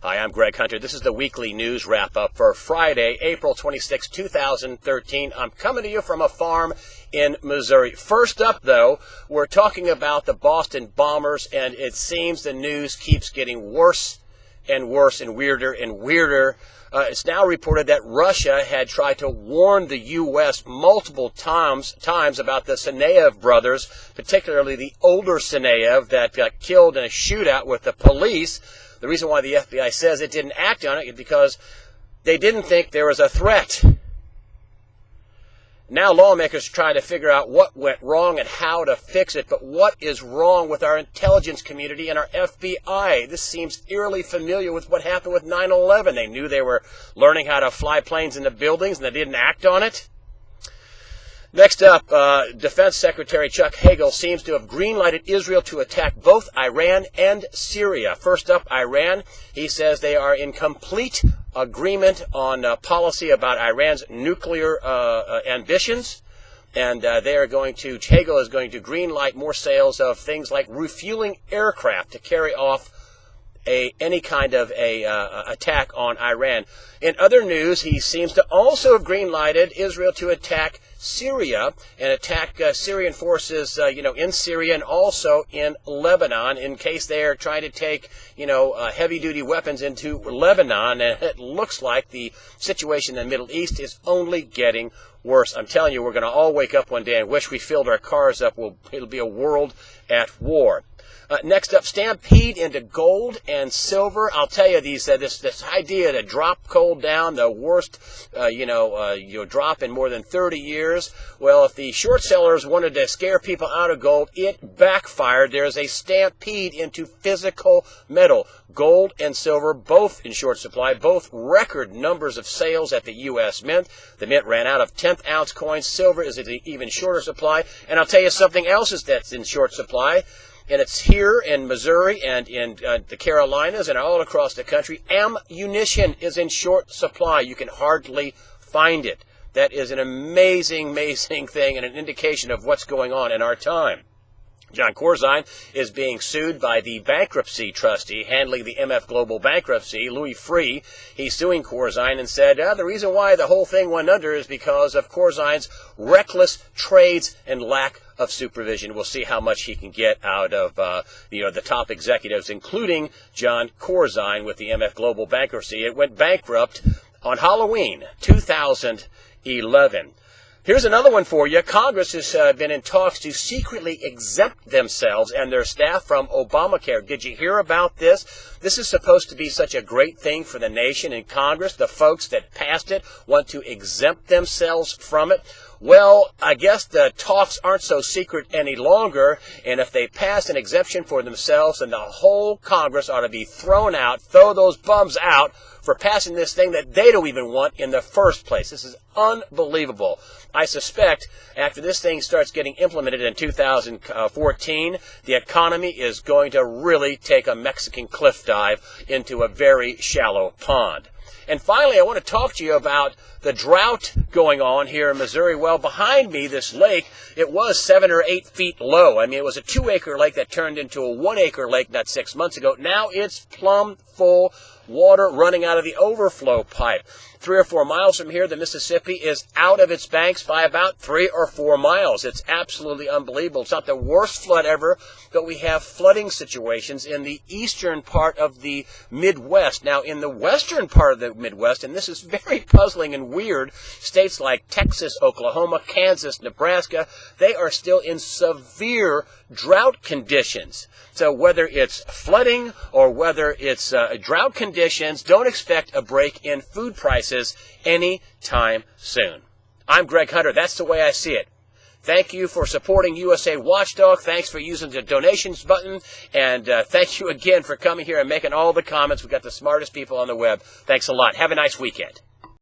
Hi, I'm Greg Hunter. This is the weekly news wrap-up for Friday, April 26, 2013. I'm coming to you from a farm in Missouri. First up, though, we're talking about the Boston bombers, and it seems the news keeps getting worse and worse and weirder and weirder. It's now reported that Russia had tried to warn the U.S. multiple times about the Tsarnaev brothers, particularly the older Tsarnaev that got killed in a shootout with the police. The reason why the FBI says it didn't act on it is because they didn't think there was a threat. Now lawmakers try to figure out what went wrong and how to fix it. But what is wrong with our intelligence community and our FBI? This seems eerily familiar with what happened with 9/11. They knew they were learning how to fly planes into buildings and they didn't act on it. Next up, Defense Secretary Chuck Hagel seems to have green-lighted Israel to attack both Iran and Syria. First up, Iran. He says they are in complete agreement on policy about Iran's nuclear ambitions. And Hagel is going to green-light more sales of things like refueling aircraft to carry off any kind of attack on Iran. In other news, he seems to also have green-lighted Israel to attack Syria and attack Syrian forces, in Syria and also in Lebanon in case they are trying to take, heavy-duty weapons into Lebanon. And it looks like the situation in the Middle East is only getting worse. I'm telling you, we're going to all wake up one day and wish we filled our cars up. It'll be a world at war. Next up, Stampede into gold and silver. I'll tell you, this idea to drop gold down, the worst, drop in more than 30 years. Well, if the short sellers wanted to scare people out of gold, it backfired. There's a stampede into physical metal. Gold and silver, both in short supply, both record numbers of sales at the U.S. Mint. The Mint ran out of 10th-ounce coins. Silver is in even shorter supply. And I'll tell you something else that's in short supply. And it's here in Missouri and in the Carolinas and all across the country. Ammunition is in short supply. You can hardly find it. That is an amazing, amazing thing and an indication of what's going on in our time. John Corzine is being sued by the bankruptcy trustee handling the MF Global bankruptcy, Louis Freeh. He's suing Corzine and said the reason why the whole thing went under is because of Corzine's reckless trades and lack of supervision. We'll see how much he can get out of the top executives, including John Corzine with the MF Global bankruptcy. It went bankrupt on Halloween 2011. Here's another one for you. Congress has been in talks to secretly exempt themselves and their staff from Obamacare. Did you hear about this? This is supposed to be such a great thing for the nation and Congress. The folks that passed it want to exempt themselves from it. Well, I guess the talks aren't so secret any longer, and if they pass an exemption for themselves, then the whole Congress ought to be thrown out, throw those bums out for passing this thing that they don't even want in the first place. This is unbelievable. I suspect after this thing starts getting implemented in 2014, the economy is going to really take a Mexican cliff dive into a very shallow pond. And finally, I want to talk to you about the drought going on here in Missouri. Well, behind me, this lake, it was 7 or 8 feet low. I mean, it was a 2-acre lake that turned into a 1-acre lake not 6 months ago. Now it's plumb full, water running out of the overflow pipe. 3 or 4 miles from here, the Mississippi is out of its banks by about 3 or 4 miles. It's absolutely unbelievable. It's not the worst flood ever, but we have flooding situations in the eastern part of the Midwest. Now, in the western part of the Midwest, and this is very puzzling and weird, states like Texas, Oklahoma, Kansas, Nebraska, they are still in severe drought conditions. So whether it's flooding or whether it's drought conditions, don't expect a break in food prices anytime soon. I'm Greg Hunter. That's the way I see it. Thank you for supporting USA Watchdog. Thanks for using the donations button. And thank you again for coming here and making all the comments. We've got the smartest people on the web. Thanks a lot. Have a nice weekend.